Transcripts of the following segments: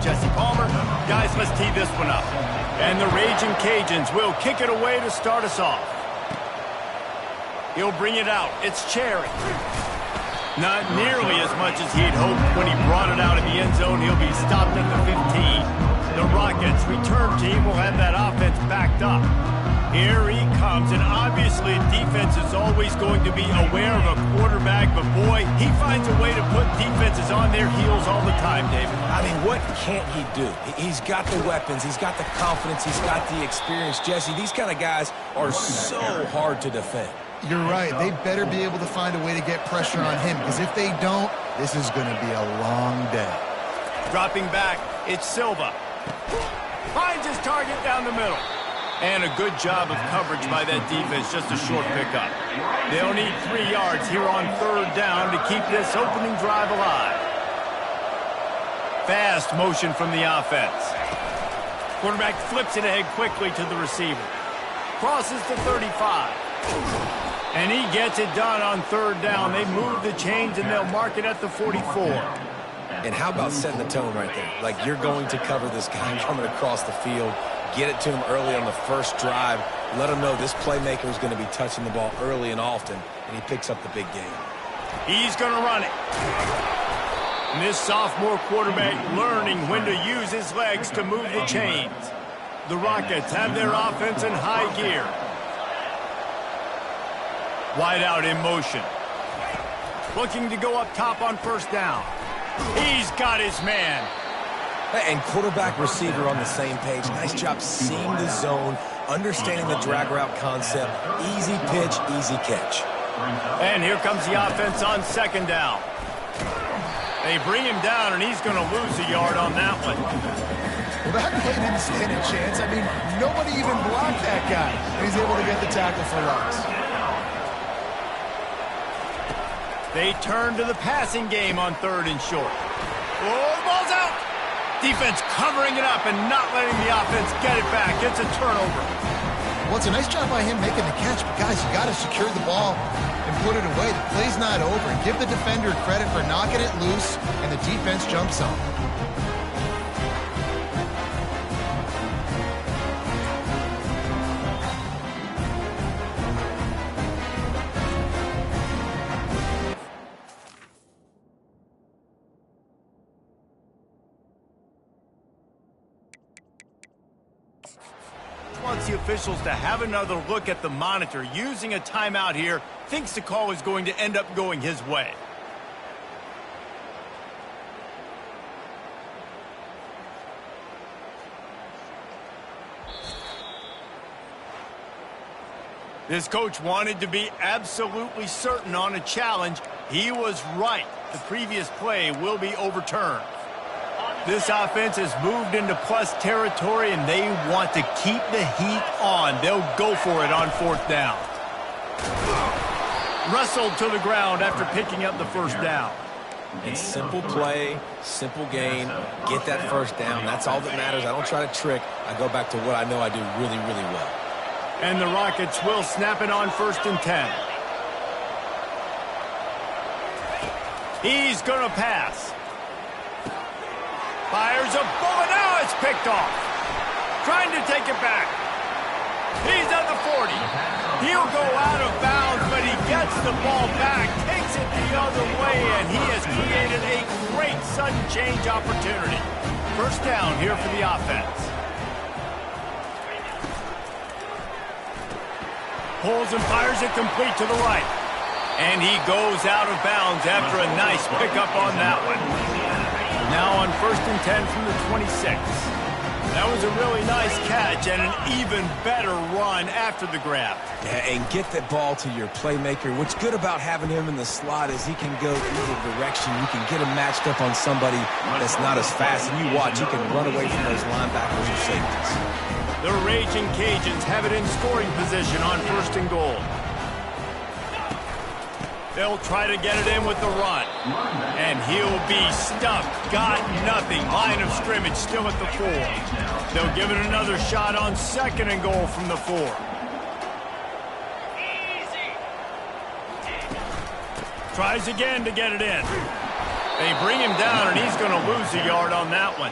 Jesse Palmer. Guys, let's tee this one up. And the Raging Cajuns will kick it away to start us off. He'll bring it out. It's Cherry. Not nearly as much as he'd hoped when he brought it out in the end zone. He'll be stopped at the 15. The Rockets' return team will have that offense backed up. Here he comes, and obviously defense is always going to be aware of a quarterback, but boy, he finds a way to put defenses on their heels all the time, David. I mean, what can't he do? He's got the weapons, he's got the confidence, he's got the experience. Jesse, these kind of guys are so hard to defend. You're right. They better be able to find a way to get pressure on him, because if they don't, this is going to be a long day. Dropping back, it's Silva. Finds his target down the middle. And a good job of coverage by that defense, just a short pickup. They'll need 3 yards here on third down to keep this opening drive alive. Fast motion from the offense. Quarterback flips it ahead quickly to the receiver. Crosses to 35. And he gets it done on third down. They move the chains and they'll mark it at the 44. And how about setting the tone right there? Like, you're going to cover this guy coming across the field. Get it to him early on the first drive. Let him know this playmaker is going to be touching the ball early and often, and he picks up the big game. He's going to run it. And this sophomore quarterback learning when to use his legs to move the chains. The Rockets have their offense in high gear. Wide out in motion. Looking to go up top on first down. He's got his man. And quarterback receiver on the same page. Nice job seeing the zone, understanding the drag route concept. Easy pitch, easy catch. And here comes the offense on second down. They bring him down, and he's going to lose a yard on that one. Well, that play didn't stand a chance. I mean, nobody even blocked that guy. And he's able to get the tackle for loss. They turn to the passing game on third and short. Oh, the ball's out. Defense covering it up and not letting the offense get it back. It's a turnover. Well, it's a nice job by him making the catch, but guys, you got to secure the ball and put it away. The play's not over. And give the defender credit for knocking it loose, and the defense jumps on. Wants the officials to have another look at the monitor. Using a timeout here, thinks the call is going to end up going his way. This coach wanted to be absolutely certain on a challenge. He was right. The previous play will be overturned. This offense has moved into plus territory, and they want to keep the heat on. They'll go for it on fourth down. Wrestled to the ground after picking up the first down. It's simple play, simple gain. Get that first down. That's all that matters. I don't try to trick. I go back to what I know I do really, really well. And the Rockets will snap it on first and 10. He's going to pass. Fires a bullet. Now it's picked off. Trying to take it back. He's at the 40. He'll go out of bounds, but he gets the ball back, takes it the other way, and he has created a great sudden change opportunity. First down here for the offense. Pulls and fires it complete to the right. And he goes out of bounds after a nice pickup on that one. Now on first and 10 from the 26. That was a really nice catch and an even better run after the grab. Yeah, and get that ball to your playmaker. What's good about having him in the slot is he can go either direction. You can get him matched up on somebody that's not as fast. And you watch, he can run away from those linebackers or safeties. The Raging Cajuns have it in scoring position on first and goal. They'll try to get it in with the run. And he'll be stuck. Got nothing. Line of scrimmage still at the 4. They'll give it another shot on second and goal from the 4. Tries again to get it in. They bring him down, and he's going to lose a yard on that one.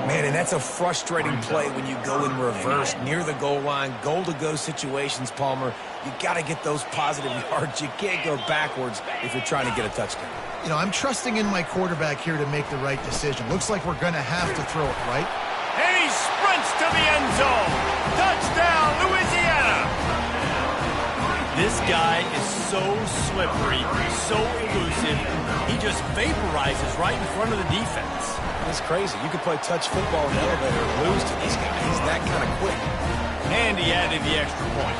Man, and that's a frustrating play when you go in reverse near the goal line, goal-to-go situations, Palmer. You got to get those positive yards. You can't go backwards if you're trying to get a touchdown. You know, I'm trusting in my quarterback here to make the right decision. Looks like we're going to have to throw it, right? And he sprints to the end zone. Touchdown, Louisiana. This guy is so slippery, so elusive. He just vaporizes right in front of the defense. It's crazy. You could play touch football in the elevator and lose to this guy. He's that kind of quick. And he added the extra point.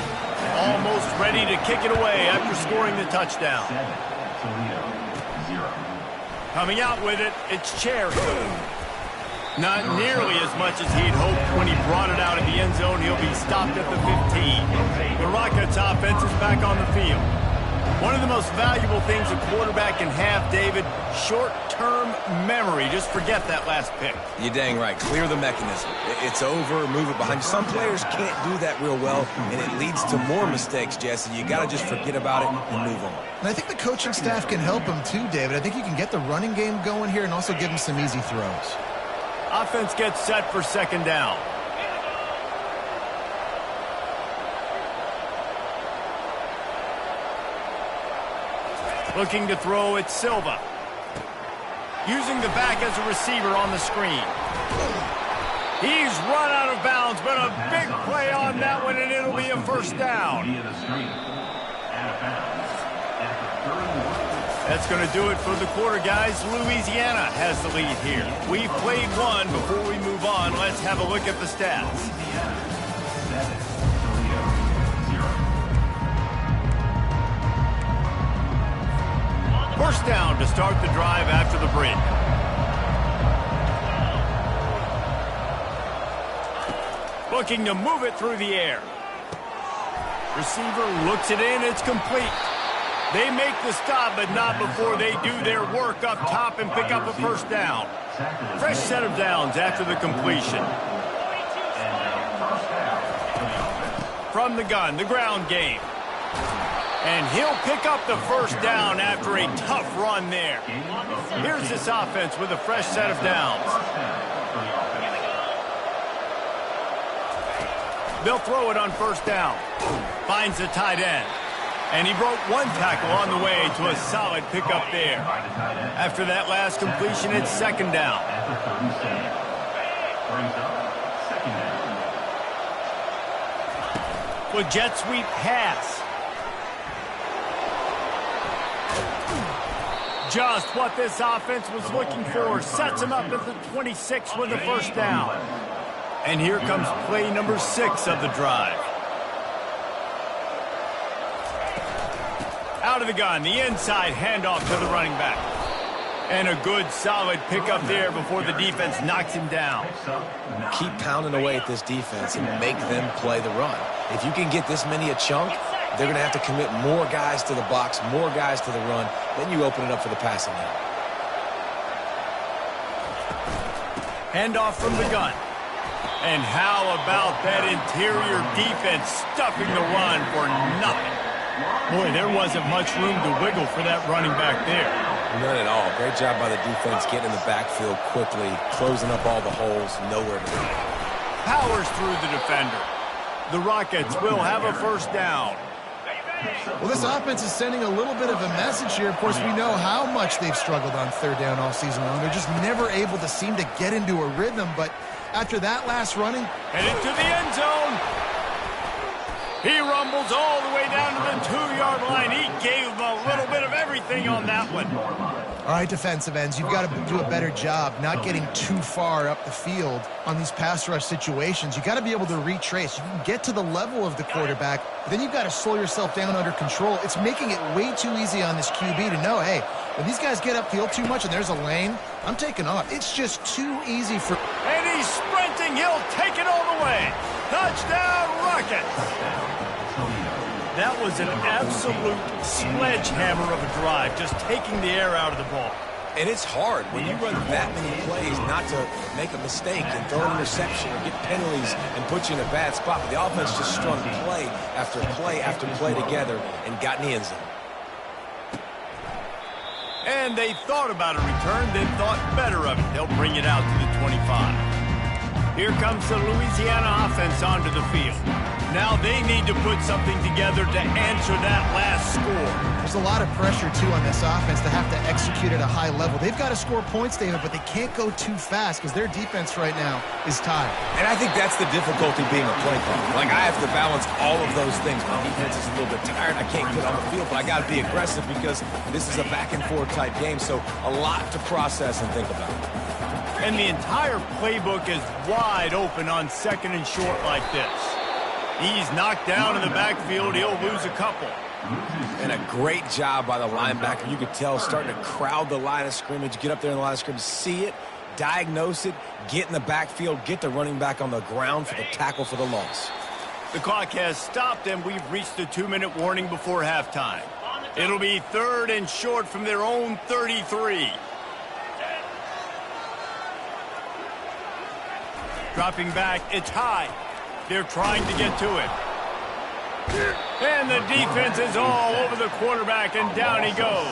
Almost ready to kick it away after scoring the touchdown. Coming out with it, it's Cherry. Not nearly as much as he'd hoped when he brought it out of the end zone. He'll be stopped at the 15. The Rockets offense is back on the field. One of the most valuable things a quarterback can have, David, short-term memory. Just forget that last pick. You're dang right. Clear the mechanism. It's over, move it behind you. Some players can't do that real well, and it leads to more mistakes, Jesse. You got to just forget about it and move on. And I think the coaching staff can help him too, David. I think you can get the running game going here and also give him some easy throws. Offense gets set for second down. Looking to throw, it's Silva. Using the back as a receiver on the screen. He's run out of bounds, but a big play on that one, and it'll be a first down. That's going to do it for the quarter, guys. Louisiana has the lead here. We've played one. Before we move on, let's have a look at the stats. First down to start the drive after the break. Looking to move it through the air. Receiver looks it in. It's complete. They make the stop, but not before they do their work up top and pick up a first down. Fresh set of downs after the completion. From the gun, the ground game. And he'll pick up the first down after a tough run there. Here's this offense with a fresh set of downs. They'll throw it on first down. Finds the tight end. And he broke one tackle on the way to a solid pickup there. After that last completion, it's second down. With jet sweep pass. Just what this offense was looking for. Sets him up at the 26 with the first down. And here comes play number 6 of the drive. Out of the gun, the inside handoff to the running back. And a good, solid pickup there before the defense knocks him down. Keep pounding away at this defense and make them play the run. If you can get this many a chunk, they're going to have to commit more guys to the box, more guys to the run. Then you open it up for the passing game. Handoff from the gun. And how about that interior defense stuffing the run for nothing? Boy, there wasn't much room to wiggle for that running back there. None at all. Great job by the defense getting in the backfield quickly, closing up all the holes, nowhere to go. Powers through the defender. The Rockets will have a first down. Well, this offense is sending a little bit of a message here. Of course, we know how much they've struggled on third down all season long. They're just never able to seem to get into a rhythm. But after that last running... And into the end zone. He rumbles all the way down to the 2-yard line. He gave them a little bit of everything on that one. All right, defensive ends, you've got to do a better job not getting too far up the field on these pass rush situations. You've got to be able to retrace. You can get to the level of the quarterback, but then you've got to slow yourself down under control. It's making it way too easy on this QB to know, hey, when these guys get upfield too much and there's a lane, I'm taking off. It's just too easy for... And he's sprinting. He'll take it all the way. Touchdown, Rockets. That was an absolute sledgehammer of a drive, just taking the air out of the ball. And it's hard when you run that many plays not to make a mistake and throw an interception or get penalties and put you in a bad spot. But the offense just strung play after play after play together and got in the end zone. And they thought about a return, then thought better of it. They'll bring it out to the 25. Here comes the Louisiana offense onto the field. Now they need to put something together to answer that last score. There's a lot of pressure, too, on this offense to have to execute at a high level. They've got to score points, David, but they can't go too fast because their defense right now is tired. And I think that's the difficulty being a play caller. Like, I have to balance all of those things. My defense is a little bit tired. I can't get on the field, but I got to be aggressive because this is a back-and-forth type game, so a lot to process and think about. And the entire playbook is wide open on second and short like this. He's knocked down in the backfield. He'll lose a couple. And a great job by the linebacker. You could tell starting to crowd the line of scrimmage, get up there in the line of scrimmage, see it, diagnose it, get in the backfield, get the running back on the ground for the tackle for the loss. The clock has stopped, and we've reached the 2-minute warning before halftime. It'll be 3rd and short from their own 33. Dropping back, it's high. They're trying to get to it. And the defense is all over the quarterback, and down he goes.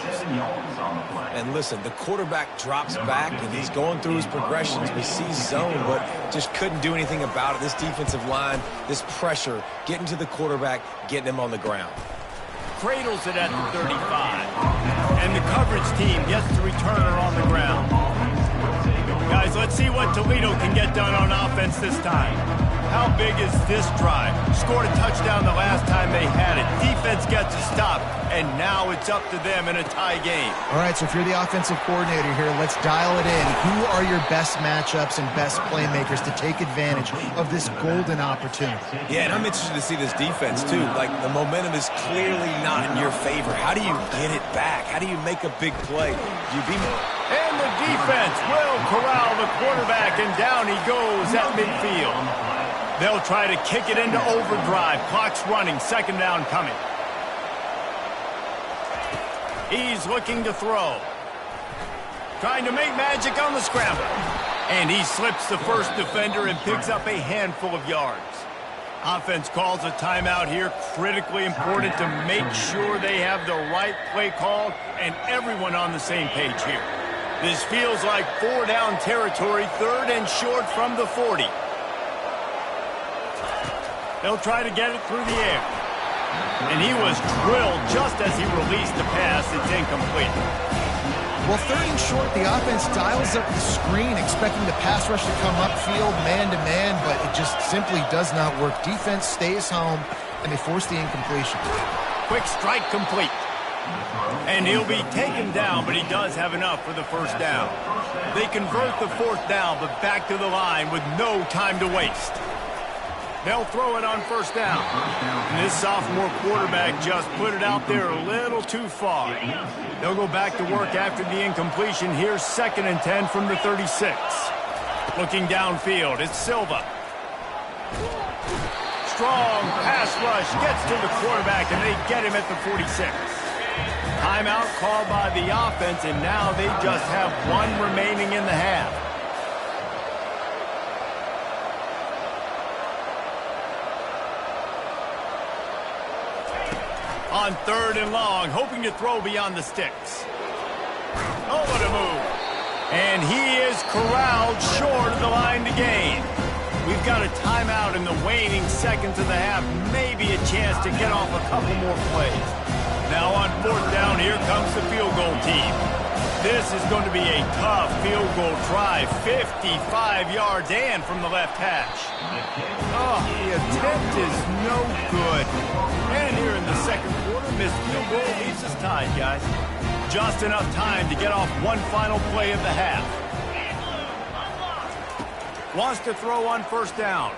And listen, the quarterback drops back, and he's going through his progressions. We see zone, but just couldn't do anything about it. This defensive line, this pressure, getting to the quarterback, getting him on the ground. Cradles it at the 35. And the coverage team gets the returner on the ground. Guys, let's see what Toledo can get done on offense this time. How big is this drive? Scored a touchdown the last time they had it. Defense gets a stop, and now it's up to them in a tie game. All right, so if you're the offensive coordinator here, let's dial it in. Who are your best matchups and best playmakers to take advantage of this golden opportunity? Yeah, and I'm interested to see this defense, too. Like, the momentum is clearly not in your favor. How do you get it back? How do you make a big play? And the defense will corral the quarterback, and down he goes at midfield. They'll try to kick it into overdrive. Clock's running. 2nd down coming. He's looking to throw. Trying to make magic on the scramble. And he slips the first defender and picks up a handful of yards. Offense calls a timeout here. Critically important to make sure they have the right play call and everyone on the same page here. This feels like 4-down territory. 3rd and short from the 40. They'll try to get it through the air. And he was drilled just as he released the pass. It's incomplete. Well, 3rd and short, the offense dials up the screen, expecting the pass rush to come upfield man-to-man, but it just simply does not work. Defense stays home, and they force the incompletion. Quick strike complete. And he'll be taken down, but he does have enough for the 1st down. They convert the 4th down, but back to the line with no time to waste. They'll throw it on 1st down. And this sophomore quarterback just put it out there a little too far. They'll go back to work after the incompletion. Here's 2nd and 10 from the 36. Looking downfield, it's Silva. Strong pass rush gets to the quarterback, and they get him at the 46. Timeout called by the offense, and now they just have 1 remaining in the half. On 3rd and long, hoping to throw beyond the sticks. Oh, what a move. And he is corralled short of the line to gain. We've got a timeout in the waning seconds of the half. Maybe a chance to get off a couple more plays. Now on 4th down, here comes the field goal team. This is going to be a tough field goal try. 55 yards and from the left hash. Oh, the attempt is no good. And here in the 2nd quarter, missed field goal leaves us tied, guys. Just enough time to get off 1 final play of the half. Wants to throw on 1st down.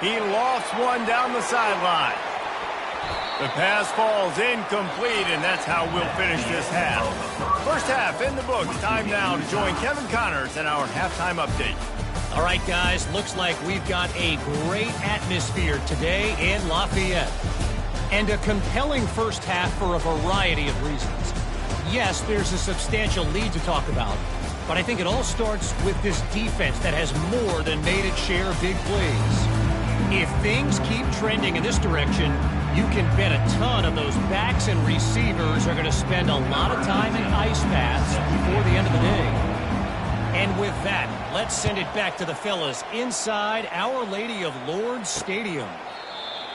He lofts one down the sideline. The pass falls incomplete, and that's how we'll finish this half. 1st half in the books. Time now to join Kevin Connors in our halftime update. All right, guys, looks like we've got a great atmosphere today in Lafayette. And a compelling 1st half for a variety of reasons. Yes, there's a substantial lead to talk about, but I think it all starts with this defense that has more than made its share of big plays. If things keep trending in this direction, You can bet a ton of those backs and receivers are going to spend a lot of time in ice baths before the end of the day. And with that, let's send it back to the fellas inside Our Lady of Lourdes Stadium.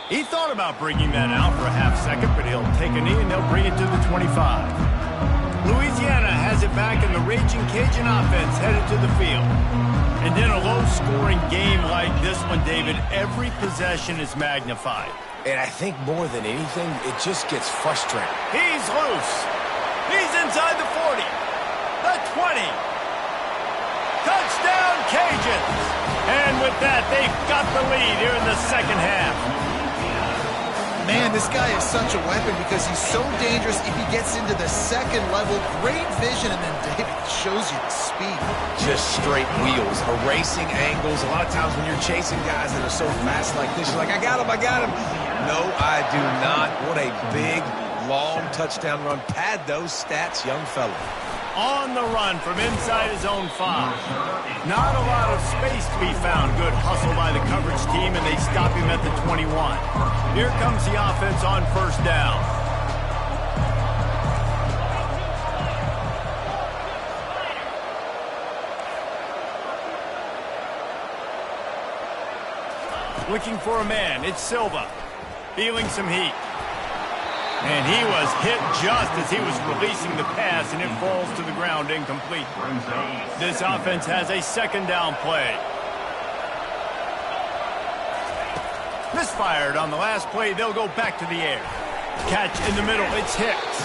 He thought about bringing that out for a half second, but he'll take a knee and they'll bring it to the 25. Louisiana has it back, and the Raging Cajun offense headed to the field. And in a low-scoring game like this one, David, every possession is magnified. And I think more than anything, it just gets frustrating. He's loose. He's inside the 40. The 20. Touchdown, Cajuns. And with that, they've got the lead here in the second half. Man, this guy is such a weapon because he's so dangerous if he gets into the second level. Great vision, and then David shows you the speed. Just straight wheels, erasing angles. A lot of times when you're chasing guys that are so fast like this, you're like, I got him, I got him. No, I do not. What a big, long touchdown run. Pad those stats, young fella. On the run from inside his own 5. Not a lot of space to be found. Good hustle by the coverage team, and they stop him at the 21. Here comes the offense on first down. Looking for a man. It's Silva. Feeling some heat. And he was hit just as he was releasing the pass, and it falls to the ground incomplete. This offense has a second down play. Misfired on the last play. They'll go back to the air. Catch in the middle. It's Hicks.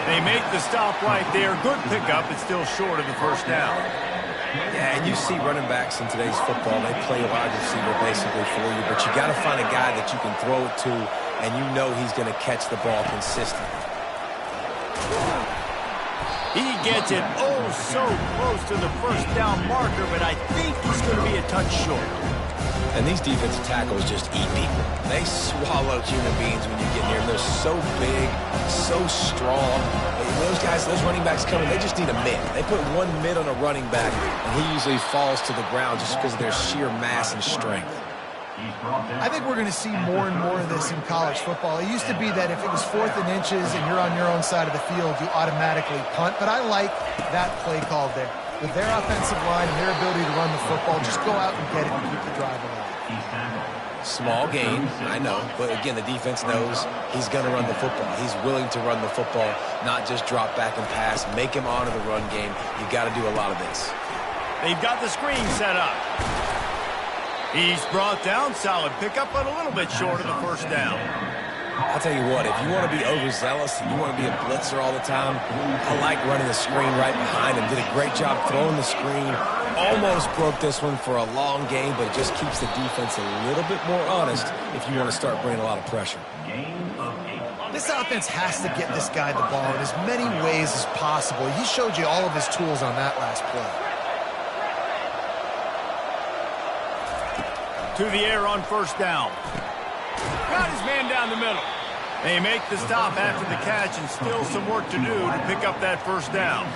They make the stop right there. Good pickup. It's still short of the first down. Yeah, and you see running backs in today's football, they play wide receiver basically for you, but you got to find a guy that you can throw it to, and you know he's going to catch the ball consistently. He gets it so close to the first down marker, but I think he's going to be a touch short. And these defensive tackles just eat people. They swallow human beings when you get near them. They're so big, so strong. Those guys, those running backs coming, they just need a mid. They put one mid on a running back, and he usually falls to the ground just because of their sheer mass and strength. I think we're going to see more and more of this in college football. It used to be that if it was 4th and inches and you're on your own side of the field, you automatically punt. But I like that play call there. With their offensive line and their ability to run the football, just go out and get it and keep the drive alive. Small gain, I know. But again, the defense knows he's going to run the football. He's willing to run the football, not just drop back and pass. Make him honor the run game. You got to do a lot of this. They've got the screen set up. He's brought down. Solid pickup, but a little bit short of the first down. I'll tell you what, if you want to be overzealous and you want to be a blitzer all the time, I like running the screen right behind him. Did a great job throwing the screen. Almost broke this one for a long game, but it just keeps the defense a little bit more honest if you want to start bringing a lot of pressure. This offense has to get this guy the ball in as many ways as possible. He showed you all of his tools on that last play. To the air on first down. Got his man down the middle. They make the stop after the catch, and still some work to do to pick up that first down.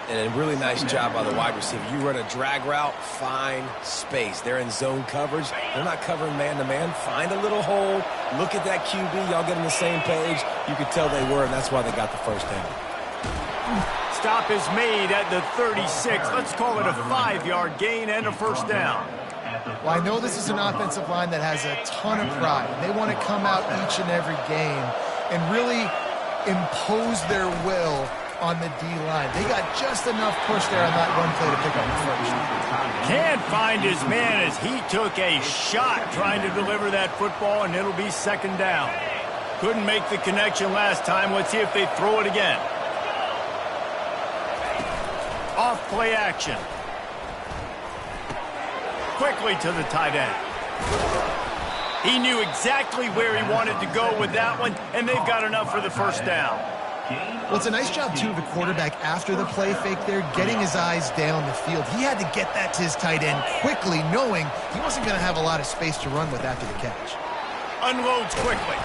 And a really nice job by the wide receiver. You run a drag route, find space. They're in zone coverage. They're not covering man-to-man. Find a little hole. Look at that QB. Y'all get on the same page. You could tell they were, and that's why they got the first down. Stop is made at the 36. Let's call it a 5-yard gain and a first down. Well, I know this is an offensive line that has a ton of pride. They want to come out each and every game and really impose their will on the D-line. They got just enough push there on that one play to pick up the first. Can't find his man as he took a shot trying to deliver that football, and it'll be second down. Couldn't make the connection last time. Let's see if they throw it again. Off play action. Quickly to the tight end. He knew exactly where he wanted to go with that one, and they've got enough for the first down. Well, it's a nice job, too, of the quarterback after the play fake there, getting his eyes down the field. He had to get that to his tight end quickly, knowing he wasn't going to have a lot of space to run with after the catch. Unloads quickly.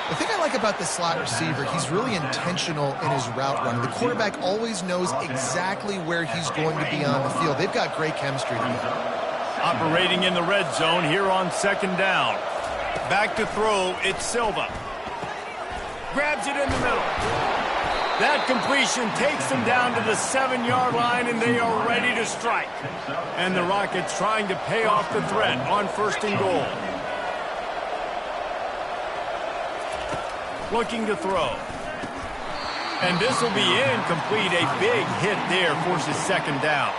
The thing I like about the slot receiver, he's really intentional in his route run. The quarterback always knows exactly where he's going to be on the field. They've got great chemistry together. Operating in the red zone here on second down. Back to throw, it's Silva. Grabs it in the middle. That completion takes them down to the 7-yard line, and they are ready to strike. And the Rockets trying to pay off the threat on 1st and goal. Looking to throw. And this will be incomplete. A big hit there forces 2nd down.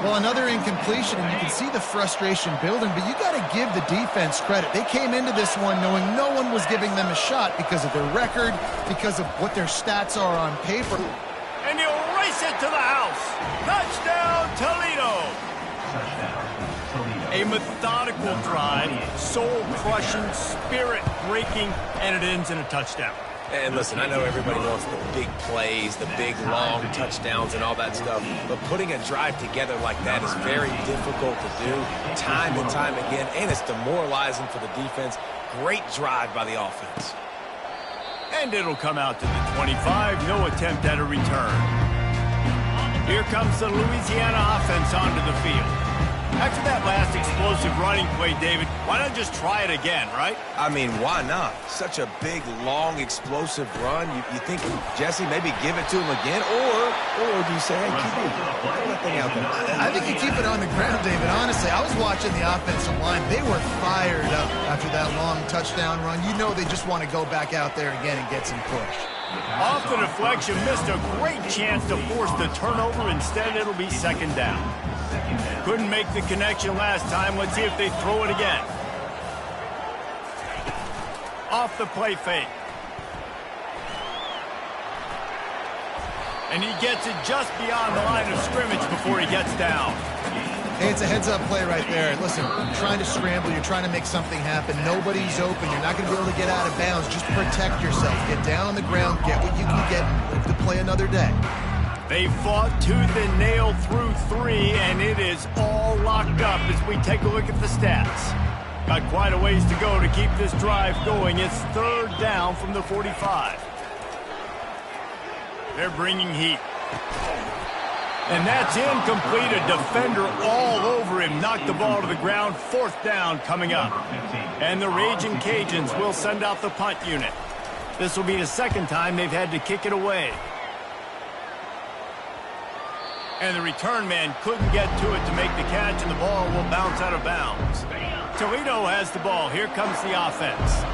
Well, another incompletion, and you can see the frustration building, but you got to give the defense credit. They came into this one knowing no one was giving them a shot because of their record, because of what their stats are on paper. And he'll race it to the house. Touchdown, Toledo. A methodical drive, soul-crushing, spirit-breaking, and it ends in a touchdown. And listen, I know everybody wants the big plays, the big, long touchdowns and all that stuff, but putting a drive together like that is very difficult to do time and time again, and it's demoralizing for the defense. Great drive by the offense. And it'll come out to the 25, no attempt at a return. Here comes the Louisiana offense onto the field. After that last explosive running play, David, why not just try it again, right? I mean, why not? Such a big, long, explosive run. You think, Jesse, maybe give it to him again? Or do you say, hey, QB, throw that thing out there? I think you keep it on the ground, David. Honestly, I was watching the offensive line. They were fired up after that long touchdown run. You know they just want to go back out there again and get some push. Off the deflection, missed a great chance to force the turnover. Instead, it'll be 2nd down. Couldn't make the connection last time. Let's see if they throw it again. Off the play fake. And he gets it just beyond the line of scrimmage before he gets down. Hey, it's a heads-up play right there. Listen, you're trying to scramble. You're trying to make something happen. Nobody's open. You're not going to be able to get out of bounds. Just protect yourself. Get down on the ground. Get what you can get. Live to play another day. They fought tooth and nail through 3, and it is all locked up as we take a look at the stats. Got quite a ways to go to keep this drive going. It's 3rd down from the 45. They're bringing heat. And that's incomplete. A defender all over him. Knocked the ball to the ground. 4th down coming up. And the Raging Cajuns will send out the punt unit. This will be the 2nd time they've had to kick it away. And the return man couldn't get to it to make the catch, and the ball will bounce out of bounds. Toledo has the ball. Here comes the offense.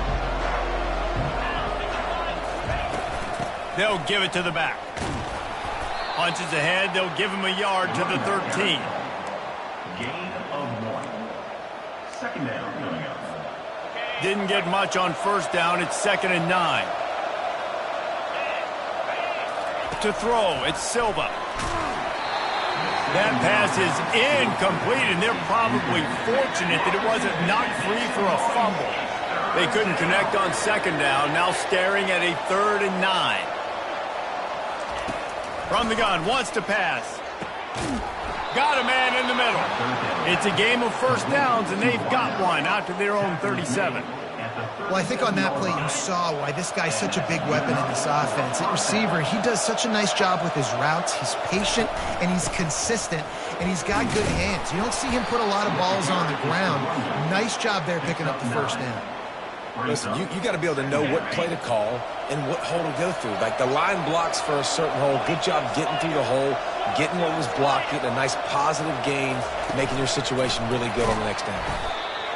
They'll give it to the back. Punches ahead. They'll give him a yard to the 13. Gain of 1. 2nd down coming up. Didn't get much on 1st down. It's 2nd and 9. To throw, it's Silva. That pass is incomplete, and they're probably fortunate that it wasn't knocked free for a fumble. They couldn't connect on 2nd down, now staring at a 3rd and 9. From the gun, wants to pass. Got a man in the middle. It's a game of 1st downs, and they've got one out to their own 37. Well, I think on that play you saw why this guy's such a big weapon in this offense. At receiver, he does such a nice job with his routes. He's patient, and he's consistent, and he's got good hands. You don't see him put a lot of balls on the ground. Nice job there picking up the 1st down. Listen, you got to be able to know what play to call and what hole to go through. Like the line blocks for a certain hole. Good job getting through the hole, getting what was blocked, getting a nice positive gain, making your situation really good on the next down.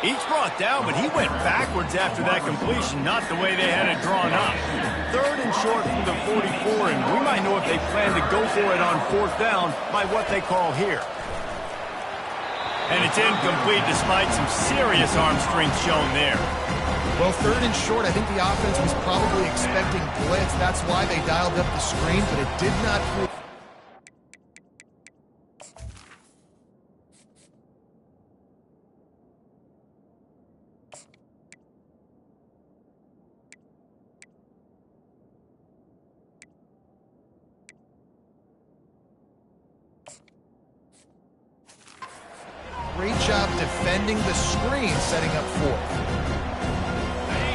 Each brought down, but he went backwards after that completion, not the way they had it drawn up. 3rd and short from the 44, and we might know if they plan to go for it on 4th down by what they call here. And it's incomplete despite some serious arm strength shown there. Well, 3rd and short, I think the offense was probably expecting blitz. That's why they dialed up the screen, but it did not prove. Great job defending the screen, setting up 4th.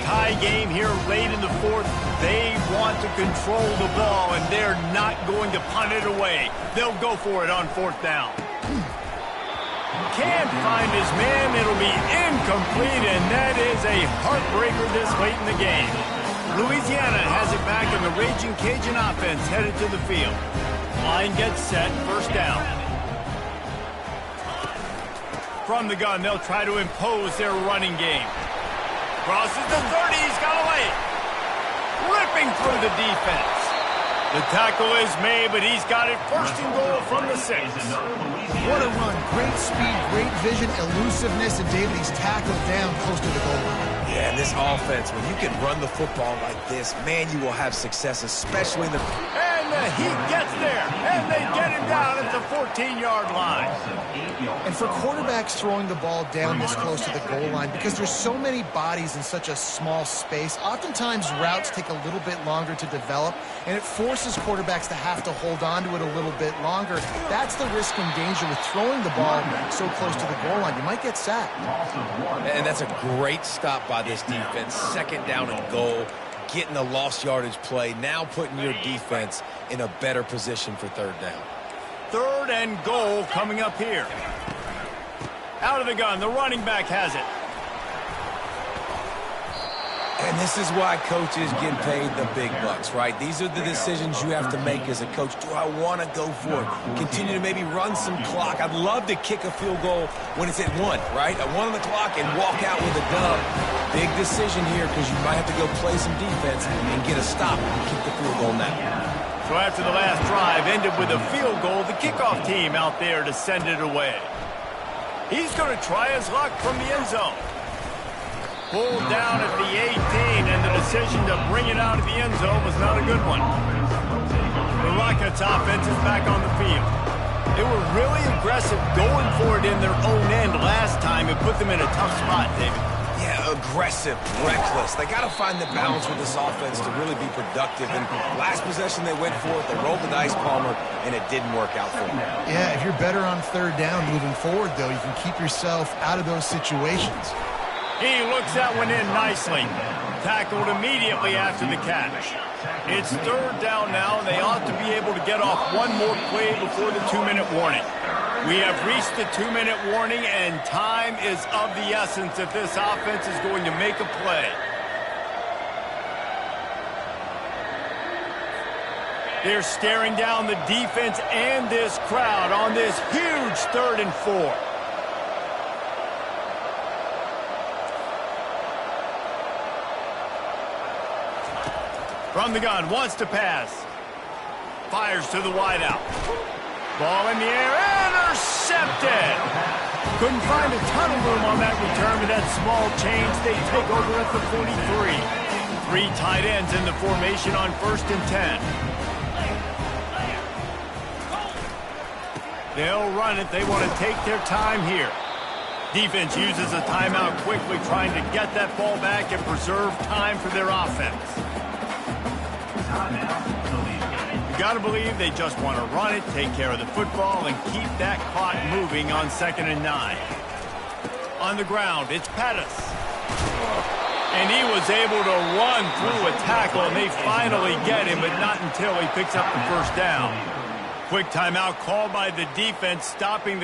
Tie game here late in the 4th. They want to control the ball, and they're not going to punt it away. They'll go for it on 4th down. can't find his man. It'll be incomplete, and that is a heartbreaker this late in the game. Louisiana has it back, and the Raging Cajun offense headed to the field. Line gets set, first down. From the gun, they'll try to impose their running game. Crosses the 30, he's got away. Ripping through the defense. The tackle is made, but he's got it first and goal from the 6. What a run. Great speed, great vision, elusiveness, and David, he's tackled down close to the goal line. Yeah, and this offense, when you can run the football like this, man, you will have success, especially in the... And he gets there, and they get him down at the 14-yard line. And for quarterbacks throwing the ball down this close to the goal line, because there's so many bodies in such a small space, oftentimes routes take a little bit longer to develop, and it forces quarterbacks to have to hold on to it a little bit longer. That's the risk and danger with throwing the ball so close to the goal line. You might get sacked. And that's a great stop by this defense. Second down and goal, getting a lost yardage play, now putting your defense in a better position for third down. Third and goal coming up here. Out of the gun, the running back has it. And this is why coaches get paid the big bucks, right? These are the decisions you have to make as a coach. Do I want to go for it? Continue to maybe run some clock. I'd love to kick a field goal when it's at 1, right? At 1 on the clock and walk out with a dub. Big decision here because you might have to go play some defense and get a stop and kick the field goal now. So after the last drive ended with a field goal, the kickoff team out there to send it away. He's going to try his luck from the end zone. Pulled down at the 18, and the decision to bring it out of the end zone was not a good one. The Rockets offense is back on the field. They were really aggressive going for it in their own end last time. It put them in a tough spot, David. Yeah, aggressive, reckless. They got to find the balance with this offense to really be productive. And last possession they went for it, they rolled the dice, Palmer, and it didn't work out for them. Yeah, if you're better on third down moving forward, though, you can keep yourself out of those situations. He looks that one in nicely. Tackled immediately after the catch. It's third down now, and they ought to be able to get off one more play before the 2-minute warning. We have reached the 2-minute warning, and time is of the essence if this offense is going to make a play. They're staring down the defense and this crowd on this huge 3rd and 4. From the gun, wants to pass. Fires to the wideout. Ball in the air, intercepted! Couldn't find a ton of room on that return with that small change. They take over at the 43. 3 tight ends in the formation on 1st and 10. They'll run it. They want to take their time here. Defense uses a timeout quickly, trying to get that ball back and preserve time for their offense. You got to believe they just want to run it, take care of the football, and keep that clock moving on 2nd and 9. On the ground, it's Pettis. And he was able to run through a tackle, and they finally get him, but not until he picks up the first down. Quick timeout called by the defense, stopping the